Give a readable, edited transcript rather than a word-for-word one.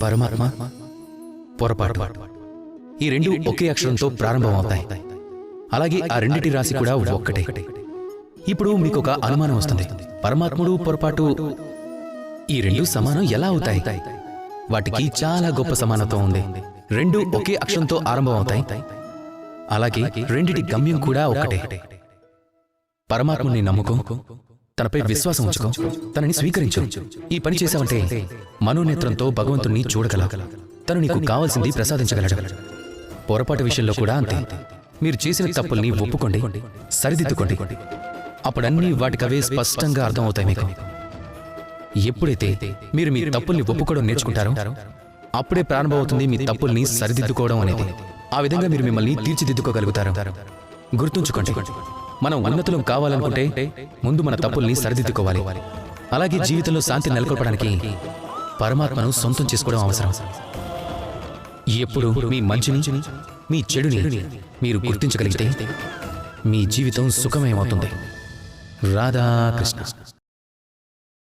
పరమాత్మ, పొరపాటు. ఈ రెండు ఒకే అక్షరంతో ప్రారంభమవుతాయి. అలాగే ఆ రెండిటి రాశి కూడా ఒక్కటే. ఇప్పుడు మీకు ఒక అనుమానం వస్తుంది, పరమాత్ముడు, పొరపాటు ఈ రెండు సమానం ఎలా అవుతాయి? వాటికి చాలా గొప్ప సమానత్వం ఉంది. రెండు ఒకే అక్షరంతో ఆరంభమవుతాయి. అలాగే రెండిటి గమ్యం కూడా ఒక్కటే. పరమాత్ముని నమ్ముకో, తనపై విశ్వాసం ఉంచుకో, తనని స్వీకరించు. ఈ పని చేశావంటే మనోనేత్రంతో భగవంతుణ్ణి చూడగలవు. తను నీకు కావాల్సింది ప్రసాదించగలడు. పొరపాటు విషయంలో కూడా అంతే. మీరు చేసిన తప్పుల్ని ఒప్పుకోండి, సరిదిద్దుకోండి. అప్పుడన్నీ వాటికవే స్పష్టంగా అర్థమవుతాయి మీకు. ఎప్పుడైతే మీరు మీ తప్పుల్ని ఒప్పుకోవడం నేర్చుకుంటారో అప్పుడే ప్రారంభమవుతుంది మీ తప్పుల్ని సరిదిద్దుకోవడం అనేది. ఆ విధంగా మీరు మిమ్మల్ని తీర్చిదిద్దుకోగలుగుతారు. గుర్తుంచుకోండి, మనం ఉన్నతులం కావాలనుకుంటే ముందు మన తప్పుల్ని సరిదిద్దుకోవాలి. అలాగే జీవితంలో శాంతి నెలకొల్పడానికి పరమాత్మను సొంతం చేసుకోవడం అవసరం. ఎప్పుడు మీ మంచిని, మీ చెడుని మీరు గుర్తించగలిగితే మీ జీవితం సుఖమయమవుతుంది. రాధాకృష్ణ.